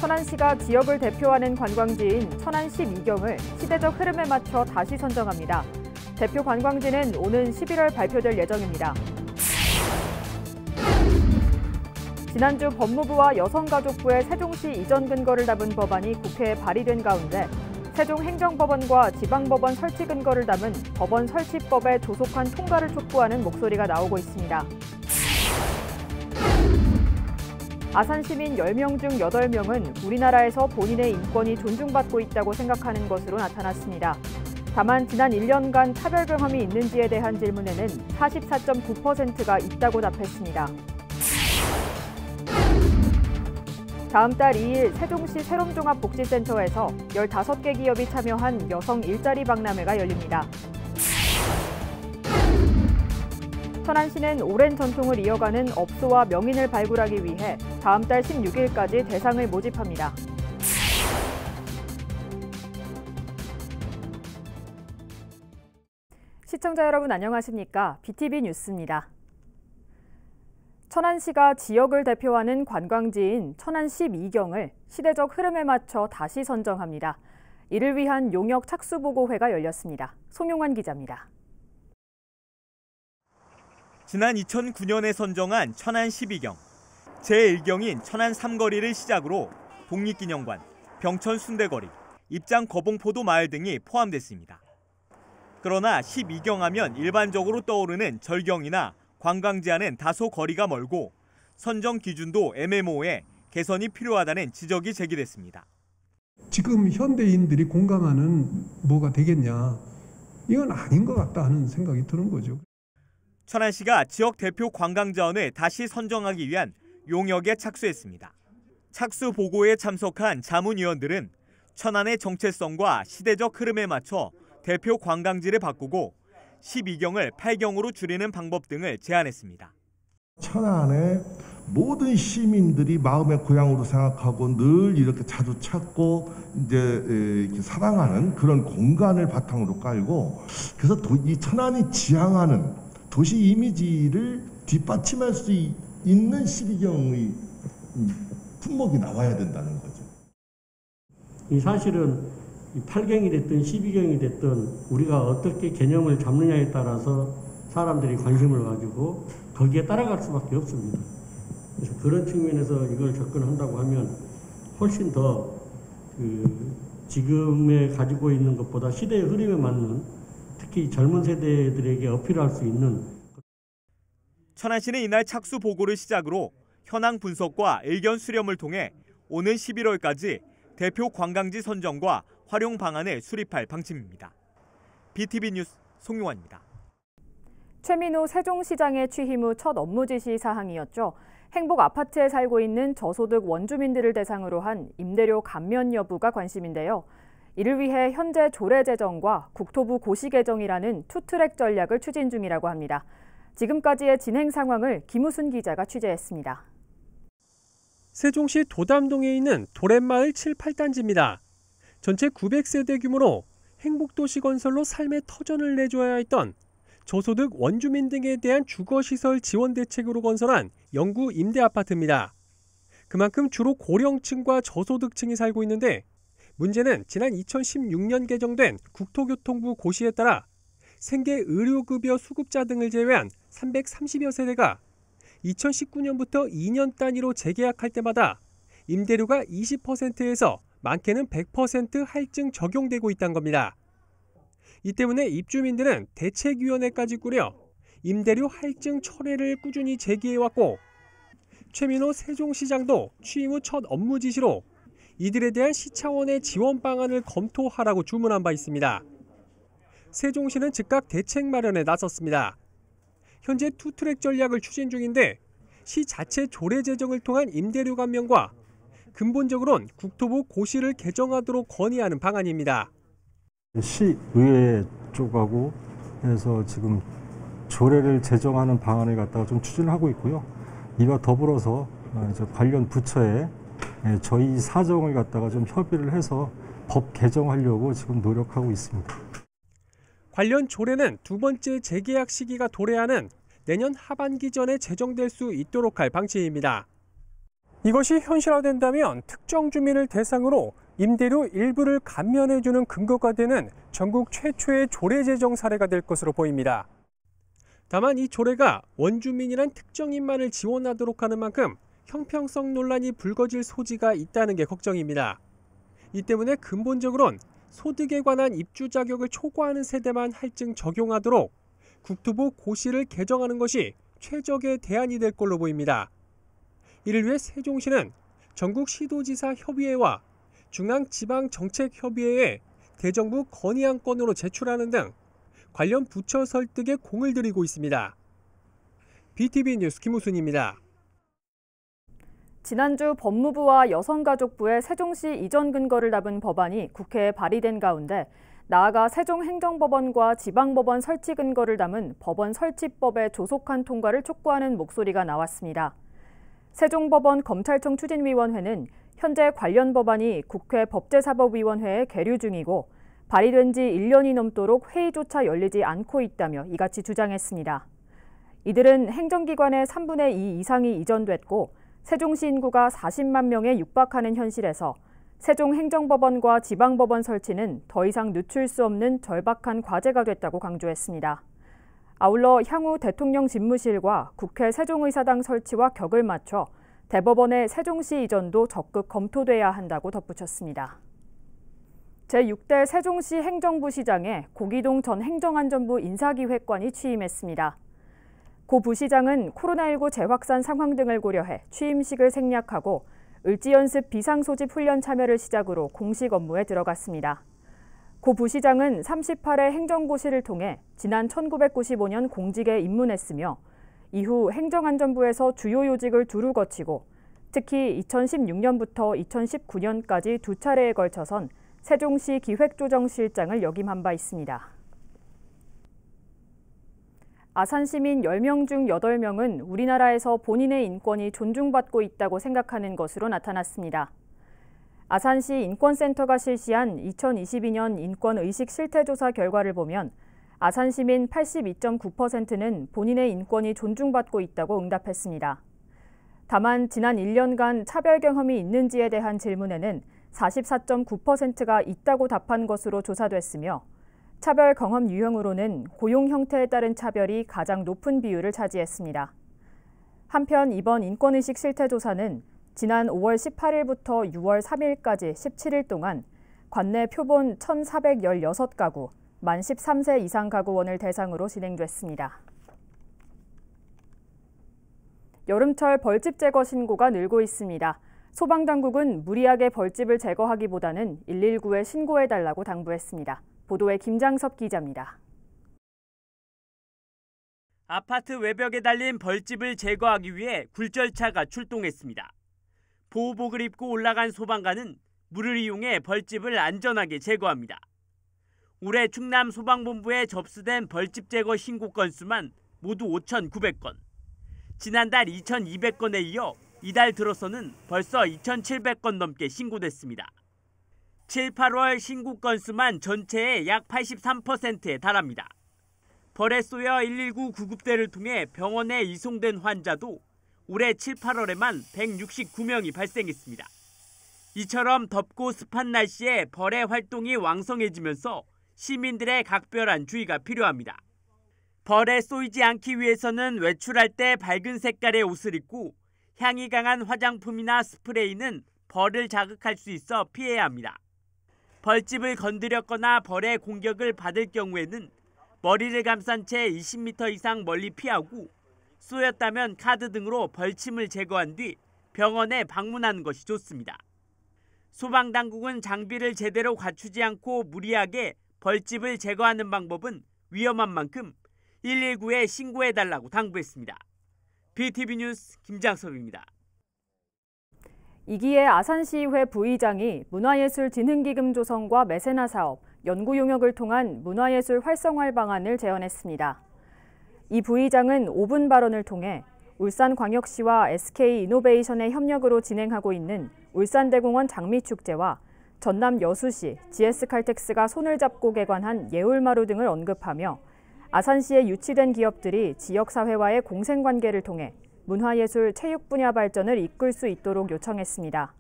천안시가 지역을 대표하는 관광지인 천안 12경을 시대적 흐름에 맞춰 다시 선정합니다. 대표 관광지는 오는 11월 발표될 예정입니다. 지난주 법무부와 여성가족부의 세종시 이전 근거를 담은 법안이 국회에 발의된 가운데 세종행정법원과 지방법원 설치 근거를 담은 법원 설치법의 조속한 통과를 촉구하는 목소리가 나오고 있습니다. 아산시민 10명 중 8명은 우리나라에서 본인의 인권이 존중받고 있다고 생각하는 것으로 나타났습니다. 다만 지난 1년간 차별 경험이 있는지에 대한 질문에는 44.9%가 있다고 답했습니다. 다음 달 2일 세종시 새롬종합복지센터에서 15개 기업이 참여한 여성 일자리 박람회가 열립니다. 천안시는 오랜 전통을 이어가는 업소와 명인을 발굴하기 위해 다음 달 16일까지 대상을 모집합니다. 시청자 여러분 안녕하십니까? BTV 뉴스입니다. 천안시가 지역을 대표하는 관광지인 천안 12경을 시대적 흐름에 맞춰 다시 선정합니다. 이를 위한 용역 착수보고회가 열렸습니다. 송용환 기자입니다. 지난 2009년에 선정한 천안 12경. 제1경인 천안 3거리를 시작으로 독립기념관, 병천 순대거리, 입장 거봉포도 마을 등이 포함됐습니다. 그러나 12경 하면 일반적으로 떠오르는 절경이나 관광지와는 다소 거리가 멀고 선정 기준도 애매모호해 개선이 필요하다는 지적이 제기됐습니다. 지금 현대인들이 공감하는 뭐가 되겠냐, 이건 아닌 것 같다 하는 생각이 드는 거죠. 천안시가 지역 대표 관광자원을 다시 선정하기 위한 용역에 착수했습니다. 착수 보고에 참석한 자문위원들은 천안의 정체성과 시대적 흐름에 맞춰 대표 관광지를 바꾸고 12경을 8경으로 줄이는 방법 등을 제안했습니다. 천안의 모든 시민들이 마음의 고향으로 생각하고 늘 이렇게 자주 찾고 이제 이렇게 사랑하는 그런 공간을 바탕으로 깔고, 그래서 이 천안이 지향하는 도시 이미지를 뒷받침할 수 있는 12경의 품목이 나와야 된다는 거죠. 이 사실은 8경이 됐든 12경이 됐든 우리가 어떻게 개념을 잡느냐에 따라서 사람들이 관심을 가지고 거기에 따라갈 수밖에 없습니다. 그래서 그런 측면에서 이걸 접근한다고 하면 훨씬 더 지금에 가지고 있는 것보다 시대의 흐름에 맞는, 특히 젊은 세대들에게 어필할 수 있는. 천안시는 이날 착수 보고를 시작으로 현황 분석과 의견 수렴을 통해 오는 11월까지 대표 관광지 선정과 활용 방안을 수립할 방침입니다. BTV 뉴스 송용환입니다. 최민호 세종시장의 취임 후 첫 업무 지시 사항이었죠. 행복 아파트에 살고 있는 저소득 원주민들을 대상으로 한 임대료 감면 여부가 관심인데요. 이를 위해 현재 조례 제정과 국토부 고시 개정이라는 투트랙 전략을 추진 중이라고 합니다. 지금까지의 진행 상황을 김우순 기자가 취재했습니다. 세종시 도담동에 있는 도렛마을 7, 8단지입니다. 전체 900세대 규모로 행복도시 건설로 삶의 터전을 내줘야 했던 저소득 원주민 등에 대한 주거시설 지원 대책으로 건설한 영구 임대아파트입니다. 그만큼 주로 고령층과 저소득층이 살고 있는데, 문제는 지난 2016년 개정된 국토교통부 고시에 따라 생계 의료급여 수급자 등을 제외한 330여 세대가 2019년부터 2년 단위로 재계약할 때마다 임대료가 20%에서 많게는 100% 할증 적용되고 있다는 겁니다. 이 때문에 입주민들은 대책위원회까지 꾸려 임대료 할증 철회를 꾸준히 제기해왔고, 최민호 세종시장도 취임 후 첫 업무 지시로 이들에 대한 시 차원의 지원 방안을 검토하라고 주문한 바 있습니다. 세종시는 즉각 대책 마련에 나섰습니다. 현재 투트랙 전략을 추진 중인데, 시 자체 조례 제정을 통한 임대료 감면과 근본적으로는 국토부 고시를 개정하도록 건의하는 방안입니다. 시의회 쪽하고 해서 지금 조례를 제정하는 방안을 갖다가 좀 추진을 하고 있고요. 이와 더불어서 관련 부처에 저희 사정을 갖다가 좀 협의를 해서 법 개정하려고 지금 노력하고 있습니다. 관련 조례는 두 번째 재계약 시기가 도래하는 내년 하반기 전에 제정될 수 있도록 할 방침입니다. 이것이 현실화된다면 특정 주민을 대상으로 임대료 일부를 감면해주는 근거가 되는 전국 최초의 조례 제정 사례가 될 것으로 보입니다. 다만 이 조례가 원주민이란 특정인만을 지원하도록 하는 만큼 형평성 논란이 불거질 소지가 있다는 게 걱정입니다. 이 때문에 근본적으론 소득에 관한 입주 자격을 초과하는 세대만 할증 적용하도록 국토부 고시를 개정하는 것이 최적의 대안이 될 걸로 보입니다. 이를 위해 세종시는 전국 시도지사 협의회와 중앙지방정책협의회에 대정부 건의안건으로 제출하는 등 관련 부처 설득에 공을 들이고 있습니다. BTV 뉴스 김우순입니다. 지난주 법무부와 여성가족부의 세종시 이전 근거를 담은 법안이 국회에 발의된 가운데 나아가 세종행정법원과 지방법원 설치 근거를 담은 법원 설치법의 조속한 통과를 촉구하는 목소리가 나왔습니다. 세종법원 검찰청 추진위원회는 현재 관련 법안이 국회 법제사법위원회에 계류 중이고 발의된 지 1년이 넘도록 회의조차 열리지 않고 있다며 이같이 주장했습니다. 이들은 행정기관의 3분의 2 이상이 이전됐고 세종시 인구가 40만 명에 육박하는 현실에서 세종행정법원과 지방법원 설치는 더 이상 늦출 수 없는 절박한 과제가 됐다고 강조했습니다. 아울러 향후 대통령 집무실과 국회 세종의사당 설치와 격을 맞춰 대법원의 세종시 이전도 적극 검토돼야 한다고 덧붙였습니다. 제6대 세종시 행정부시장에 고기동 전 행정안전부 인사기획관이 취임했습니다. 고 부시장은 코로나19 재확산 상황 등을 고려해 취임식을 생략하고 을지연습 비상소집 훈련 참여를 시작으로 공식 업무에 들어갔습니다. 고 부시장은 38회 행정고시를 통해 지난 1995년 공직에 입문했으며 이후 행정안전부에서 주요 요직을 두루 거치고 특히 2016년부터 2019년까지 두 차례에 걸쳐선 세종시 기획조정실장을 역임한 바 있습니다. 아산 시민 10명 중 8명은 우리나라에서 본인의 인권이 존중받고 있다고 생각하는 것으로 나타났습니다. 아산시 인권센터가 실시한 2022년 인권의식 실태조사 결과를 보면 아산 시민 82.9%는 본인의 인권이 존중받고 있다고 응답했습니다. 다만 지난 1년간 차별 경험이 있는지에 대한 질문에는 44.9%가 있다고 답한 것으로 조사됐으며 차별 경험 유형으로는 고용 형태에 따른 차별이 가장 높은 비율을 차지했습니다. 한편 이번 인권의식 실태조사는 지난 5월 18일부터 6월 3일까지 17일 동안 관내 표본 1,416가구, 만 13세 이상 가구원을 대상으로 진행됐습니다. 여름철 벌집 제거 신고가 늘고 있습니다. 소방당국은 무리하게 벌집을 제거하기보다는 119에 신고해달라고 당부했습니다. 보도에 김장섭 기자입니다. 아파트 외벽에 달린 벌집을 제거하기 위해 굴절차가 출동했습니다. 보호복을 입고 올라간 소방관은 물을 이용해 벌집을 안전하게 제거합니다. 올해 충남 소방본부에 접수된 벌집 제거 신고 건수만 모두 5,900건. 지난달 2,200건에 이어 이달 들어서는 벌써 2,700건 넘게 신고됐습니다. 7, 8월 신고 건수만 전체의 약 83%에 달합니다. 벌에 쏘여 119 구급대를 통해 병원에 이송된 환자도 올해 7, 8월에만 169명이 발생했습니다. 이처럼 덥고 습한 날씨에 벌의 활동이 왕성해지면서 시민들의 각별한 주의가 필요합니다. 벌에 쏘이지 않기 위해서는 외출할 때 밝은 색깔의 옷을 입고 향이 강한 화장품이나 스프레이는 벌을 자극할 수 있어 피해야 합니다. 벌집을 건드렸거나 벌의 공격을 받을 경우에는 머리를 감싼 채 20m 이상 멀리 피하고 쏘였다면 카드 등으로 벌침을 제거한 뒤 병원에 방문하는 것이 좋습니다. 소방당국은 장비를 제대로 갖추지 않고 무리하게 벌집을 제거하는 방법은 위험한 만큼 119에 신고해달라고 당부했습니다. BTV 뉴스 김장섭입니다. 이기혜 아산시의회 부의장이 문화예술진흥기금 조성과 매세나 사업, 연구 용역을 통한 문화예술 활성화 방안을 제언했습니다. 이 부의장은 5분 발언을 통해 울산광역시와 SK이노베이션의 협력으로 진행하고 있는 울산대공원 장미축제와 전남 여수시, GS칼텍스가 손을 잡고 개관한 예울마루 등을 언급하며 아산시에 유치된 기업들이 지역사회와의 공생관계를 통해 문화예술, 체육 분야 발전을 이끌 수 있도록 요청했습니다.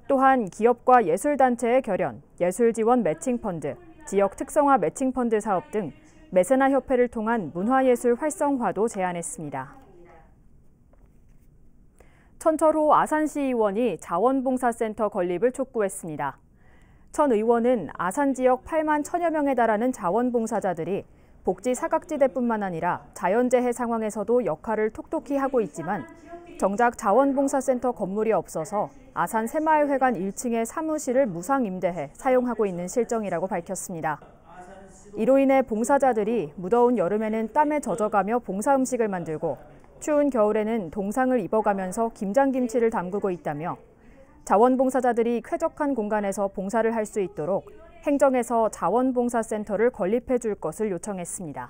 또한 기업과 예술단체의 결연, 예술지원 매칭펀드, 지역 특성화 매칭펀드 사업 등 메세나 협회를 통한 문화예술 활성화도 제안했습니다. 천철호 아산시 의원이 자원봉사센터 건립을 촉구했습니다. 천 의원은 아산 지역 8만 1천여 명에 달하는 자원봉사자들이 복지 사각지대뿐만 아니라 자연재해 상황에서도 역할을 톡톡히 하고 있지만 정작 자원봉사센터 건물이 없어서 아산 새마을회관 1층의 사무실을 무상 임대해 사용하고 있는 실정이라고 밝혔습니다. 이로 인해 봉사자들이 무더운 여름에는 땀에 젖어가며 봉사 음식을 만들고 추운 겨울에는 동상을 입어가면서 김장김치를 담그고 있다며 자원봉사자들이 쾌적한 공간에서 봉사를 할 수 있도록 행정에서 자원봉사센터를 건립해 줄 것을 요청했습니다.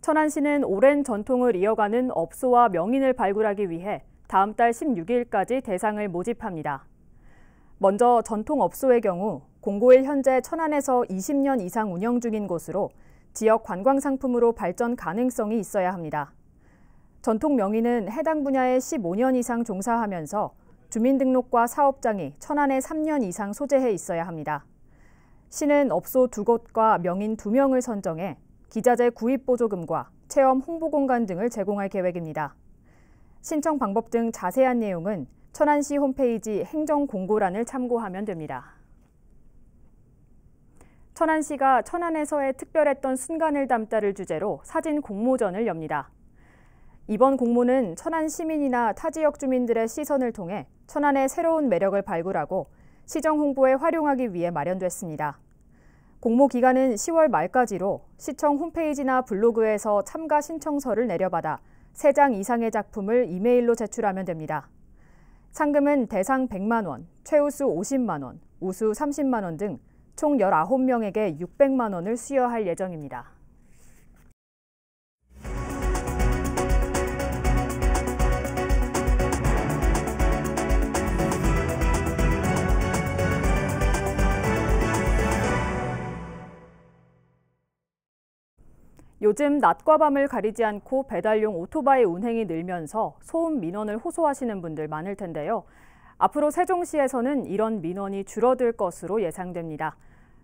천안시는 오랜 전통을 이어가는 업소와 명인을 발굴하기 위해 다음 달 16일까지 대상을 모집합니다. 먼저 전통업소의 경우 공고일 현재 천안에서 20년 이상 운영 중인 곳으로 지역 관광상품으로 발전 가능성이 있어야 합니다. 전통 명인은 해당 분야에 15년 이상 종사하면서 주민등록과 사업장이 천안에 3년 이상 소재해 있어야 합니다. 시는 업소 2곳과 명인 2명을 선정해 기자재 구입 보조금과 체험 홍보 공간 등을 제공할 계획입니다. 신청 방법 등 자세한 내용은 천안시 홈페이지 행정공고란을 참고하면 됩니다. 천안시가 천안에서의 특별했던 순간을 담다를 주제로 사진 공모전을 엽니다. 이번 공모는 천안 시민이나 타 지역 주민들의 시선을 통해 천안의 새로운 매력을 발굴하고 시정 홍보에 활용하기 위해 마련됐습니다. 공모 기간은 10월 말까지로 시청 홈페이지나 블로그에서 참가 신청서를 내려받아 3장 이상의 작품을 이메일로 제출하면 됩니다. 상금은 대상 100만 원, 최우수 50만 원, 우수 30만 원 등 총 19명에게 600만 원을 수여할 예정입니다. 요즘 낮과 밤을 가리지 않고 배달용 오토바이 운행이 늘면서 소음 민원을 호소하시는 분들 많을 텐데요. 앞으로 세종시에서는 이런 민원이 줄어들 것으로 예상됩니다.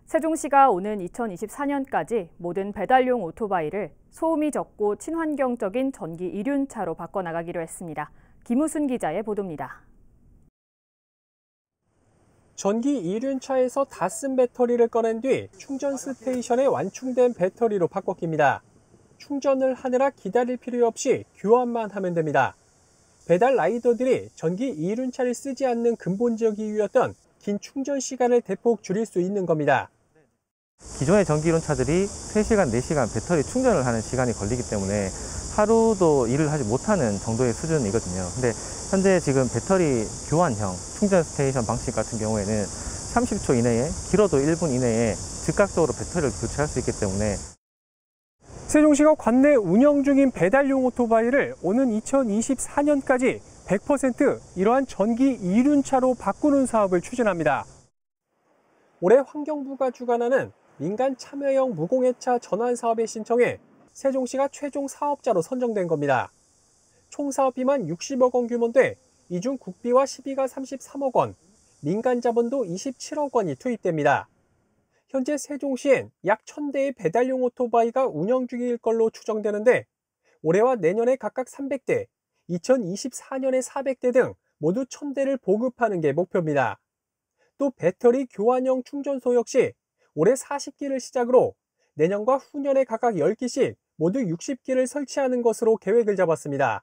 세종시가 오는 2024년까지 모든 배달용 오토바이를 소음이 적고 친환경적인 전기 이륜차로 바꿔나가기로 했습니다. 김우순 기자의 보도입니다. 전기 이륜차에서 다 쓴 배터리를 꺼낸 뒤 충전 스테이션에 완충된 배터리로 바꿔 낍니다. 충전을 하느라 기다릴 필요 없이 교환만 하면 됩니다. 배달 라이더들이 전기 이륜차를 쓰지 않는 근본적 이유였던 긴 충전 시간을 대폭 줄일 수 있는 겁니다. 기존의 전기 이륜차들이 3시간, 4시간 배터리 충전을 하는 시간이 걸리기 때문에 하루도 일을 하지 못하는 정도의 수준이거든요. 근데 현재 지금 배터리 교환형 충전 스테이션 방식 같은 경우에는 30초 이내에, 길어도 1분 이내에 즉각적으로 배터리를 교체할 수 있기 때문에 세종시가 관내 운영 중인 배달용 오토바이를 오는 2024년까지 100% 이러한 전기 이륜차로 바꾸는 사업을 추진합니다. 올해 환경부가 주관하는 민간 참여형 무공해차 전환 사업에 신청해 세종시가 최종 사업자로 선정된 겁니다. 총 사업비만 60억 원 규모인데 이 중 국비와 시비가 33억 원, 민간 자본도 27억 원이 투입됩니다. 현재 세종시엔 약 1000대의 배달용 오토바이가 운영 중일 걸로 추정되는데 올해와 내년에 각각 300대, 2024년에 400대 등 모두 1000대를 보급하는 게 목표입니다. 또 배터리 교환형 충전소 역시 올해 40기를 시작으로 내년과 후년에 각각 10기씩 모두 60기를 설치하는 것으로 계획을 잡았습니다.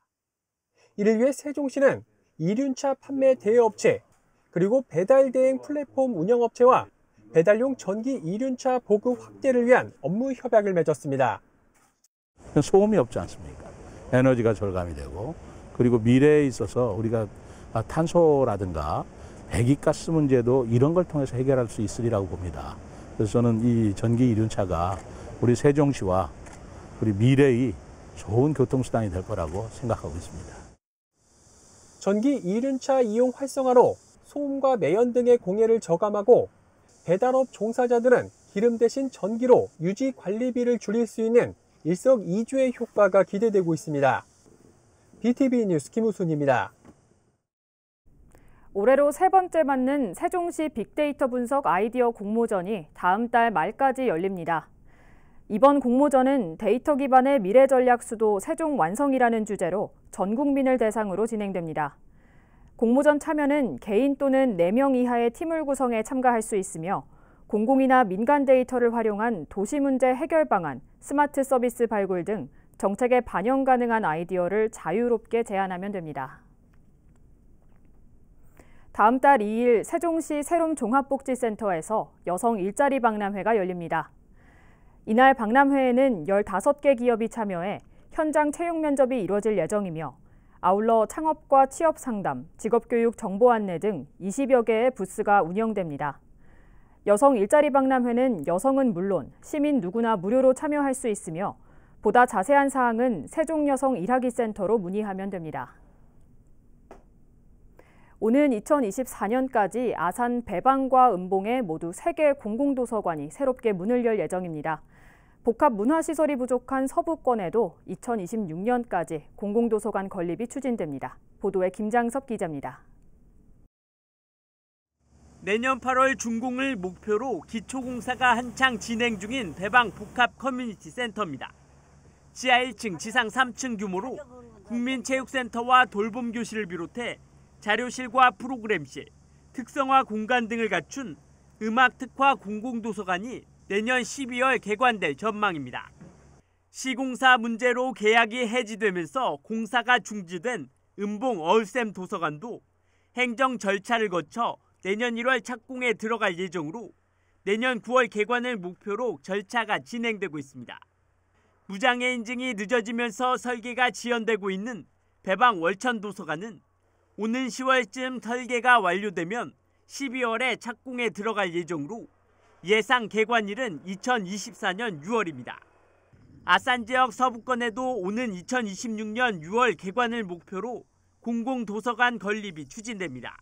이를 위해 세종시는 이륜차 판매 대여업체, 그리고 배달 대행 플랫폼 운영업체와 배달용 전기 이륜차 보급 확대를 위한 업무 협약을 맺었습니다. 소음이 없지 않습니까? 에너지가 절감이 되고, 그리고 미래에 있어서 우리가 탄소라든가 배기가스 문제도 이런 걸 통해서 해결할 수 있으리라고 봅니다. 그래서 저는 이 전기 이륜차가 우리 세종시와 우리 미래의 좋은 교통수단이 될 거라고 생각하고 있습니다. 전기 이륜차 이용 활성화로 소음과 매연 등의 공해를 저감하고 배달업 종사자들은 기름 대신 전기로 유지 관리비를 줄일 수 있는 일석이조의 효과가 기대되고 있습니다. BTV 뉴스 김우순입니다. 올해로 세 번째 맞는 세종시 빅데이터 분석 아이디어 공모전이 다음 달 말까지 열립니다. 이번 공모전은 데이터 기반의 미래 전략 수도 세종 완성이라는 주제로 전 국민을 대상으로 진행됩니다. 공모전 참여는 개인 또는 4명 이하의 팀을 구성해 참가할 수 있으며 공공이나 민간 데이터를 활용한 도시 문제 해결 방안, 스마트 서비스 발굴 등 정책에 반영 가능한 아이디어를 자유롭게 제안하면 됩니다. 다음 달 2일 세종시 세롬 종합복지센터에서 여성 일자리 박람회가 열립니다. 이날 박람회에는 15개 기업이 참여해 현장 채용 면접이 이뤄질 예정이며 아울러 창업과 취업 상담, 직업교육 정보 안내 등 20여 개의 부스가 운영됩니다. 여성 일자리 박람회는 여성은 물론 시민 누구나 무료로 참여할 수 있으며 보다 자세한 사항은 세종여성일하기센터로 문의하면 됩니다. 오는 2024년까지 아산 배방과 은봉에 모두 3개 공공도서관이 새롭게 문을 열 예정입니다. 복합 문화시설이 부족한 서부권에도 2026년까지 공공도서관 건립이 추진됩니다. 보도에 김장섭 기자입니다. 내년 8월 준공을 목표로 기초공사가 한창 진행 중인 배방 복합 커뮤니티 센터입니다. 지하 1층, 지상 3층 규모로 국민체육센터와 돌봄교실을 비롯해 자료실과 프로그램실, 특성화 공간 등을 갖춘 음악 특화 공공도서관이 내년 12월 개관될 전망입니다. 시공사 문제로 계약이 해지되면서 공사가 중지된 은봉 어울샘 도서관도 행정 절차를 거쳐 내년 1월 착공에 들어갈 예정으로 내년 9월 개관을 목표로 절차가 진행되고 있습니다. 무장애 인증이 늦어지면서 설계가 지연되고 있는 배방 월천 도서관은 오는 10월쯤 설계가 완료되면 12월에 착공에 들어갈 예정으로 예상 개관일은 2024년 6월입니다. 아산 지역 서부권에도 오는 2026년 6월 개관을 목표로 공공도서관 건립이 추진됩니다.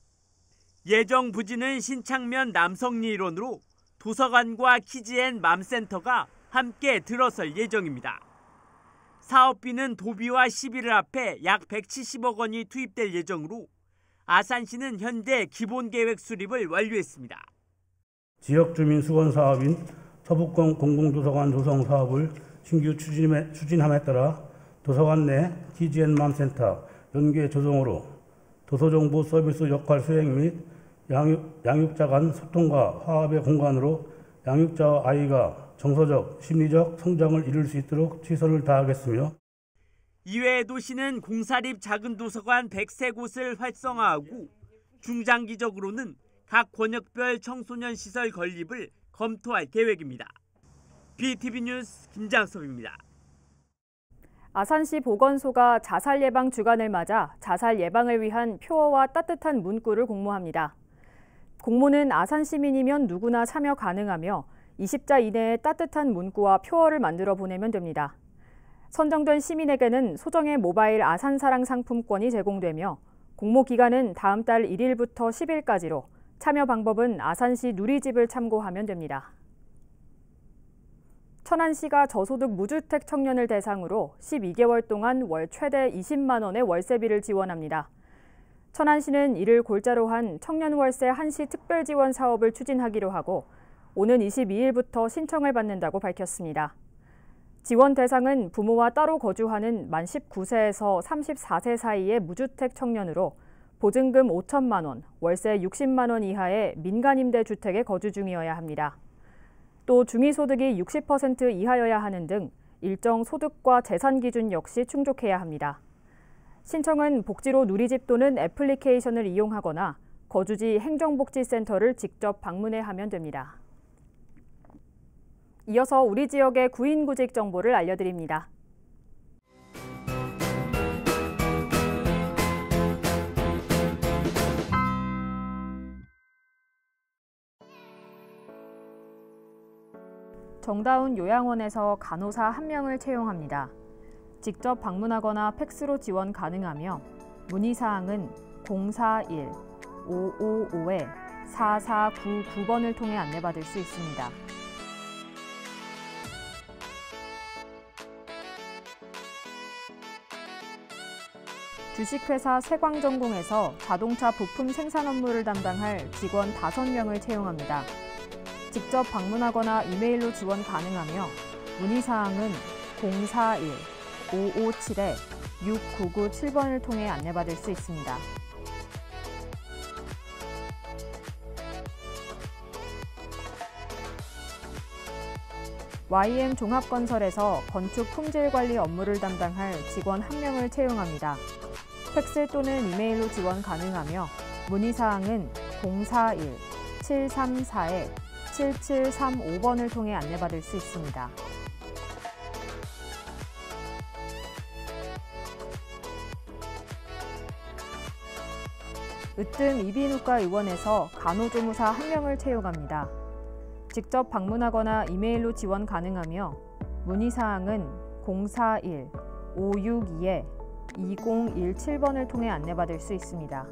예정 부지는 신창면 남성리 일원으로 도서관과 키즈앤맘센터가 함께 들어설 예정입니다. 사업비는 도비와 시비를 합해 약 170억 원이 투입될 예정으로 아산시는 현재 기본계획 수립을 완료했습니다. 지역주민 수건 사업인 서북권 공공도서관 조성 사업을 신규 추진함에 따라 도서관 내 키즈앤맘센터 연계 조성으로 도서정보 서비스 역할 수행 및 양육자 간 소통과 화합의 공간으로 양육자와 아이가 정서적, 심리적 성장을 이룰 수 있도록 최선을 다하겠으며 이외에도 시는 공사립 작은 도서관 103곳을 활성화하고 중장기적으로는 각 권역별 청소년 시설 건립을 검토할 계획입니다. BTV 뉴스 김장섭입니다. 아산시 보건소가 자살 예방 주간을 맞아 자살 예방을 위한 표어와 따뜻한 문구를 공모합니다. 공모는 아산 시민이면 누구나 참여 가능하며 20자 이내에 따뜻한 문구와 표어를 만들어 보내면 됩니다. 선정된 시민에게는 소정의 모바일 아산사랑 상품권이 제공되며 공모 기간은 다음 달 1일부터 10일까지로 참여 방법은 아산시 누리집을 참고하면 됩니다. 천안시가 저소득 무주택 청년을 대상으로 12개월 동안 월 최대 20만 원의 월세비를 지원합니다. 천안시는 이를 골자로 한 청년 월세 한시 특별 지원 사업을 추진하기로 하고 오는 22일부터 신청을 받는다고 밝혔습니다. 지원 대상은 부모와 따로 거주하는 만 19세에서 34세 사이의 무주택 청년으로 보증금 5천만 원, 월세 60만 원 이하의 민간임대주택에 거주 중이어야 합니다. 또 중위소득이 60% 이하여야 하는 등 일정 소득과 재산 기준 역시 충족해야 합니다. 신청은 복지로 누리집 또는 애플리케이션을 이용하거나 거주지 행정복지센터를 직접 방문해 하면 됩니다. 이어서 우리 지역의 구인구직 정보를 알려드립니다. 정다운 요양원에서 간호사 1명을 채용합니다. 직접 방문하거나 팩스로 지원 가능하며 문의사항은 041-555-4499번을 통해 안내받을 수 있습니다. 주식회사 세광전공에서 자동차 부품 생산 업무를 담당할 직원 5명을 채용합니다. 직접 방문하거나 이메일로 지원 가능하며 문의사항은 041-557-6997번을 통해 안내받을 수 있습니다. YM 종합건설에서 건축 품질관리 업무를 담당할 직원 1명을 채용합니다. 팩스 또는 이메일로 지원 가능하며 문의사항은 041-734-7735번을 통해 안내받을 수 있습니다. 으뜸 이비인후과 의원에서 간호조무사 1명을 채용합니다. 직접 방문하거나 이메일로 지원 가능하며 문의사항은 041-562-2017번을 통해 안내받을 수 있습니다.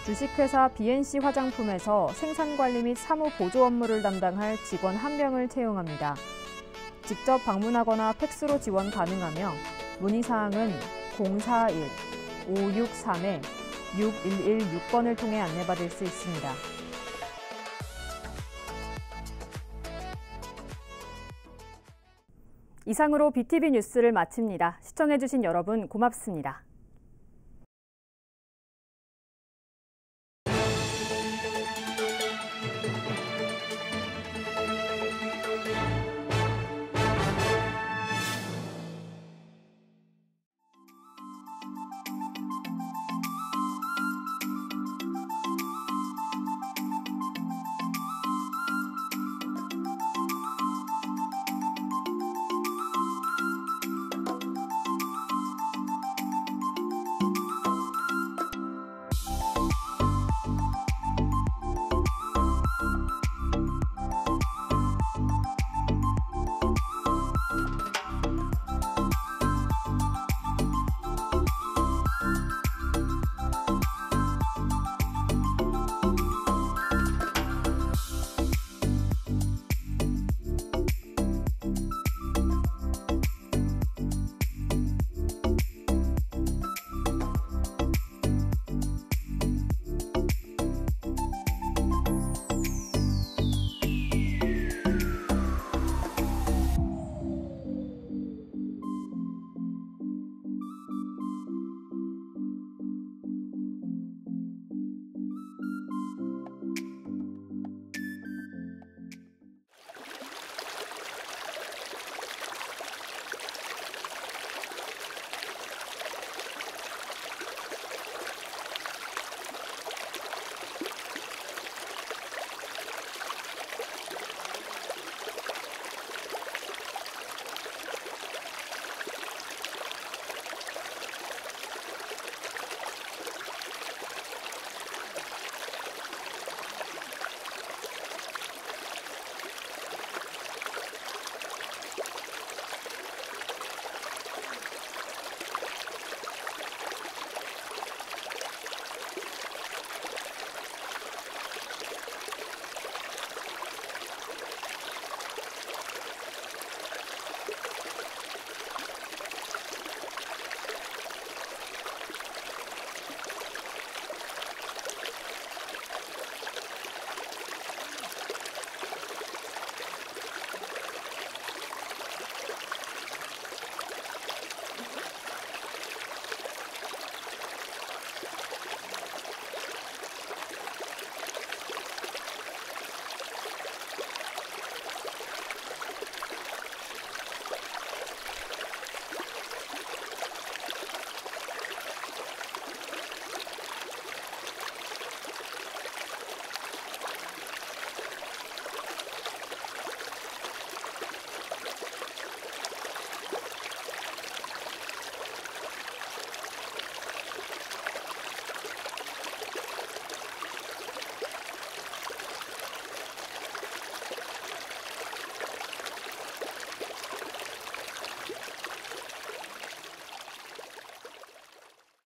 주식회사 BNC 화장품에서 생산관리 및 사무보조 업무를 담당할 직원 1명을 채용합니다. 직접 방문하거나 팩스로 지원 가능하며 문의사항은 041-563-6116번을 통해 안내받을 수 있습니다. 이상으로 BTV 뉴스를 마칩니다. 시청해주신 여러분 고맙습니다.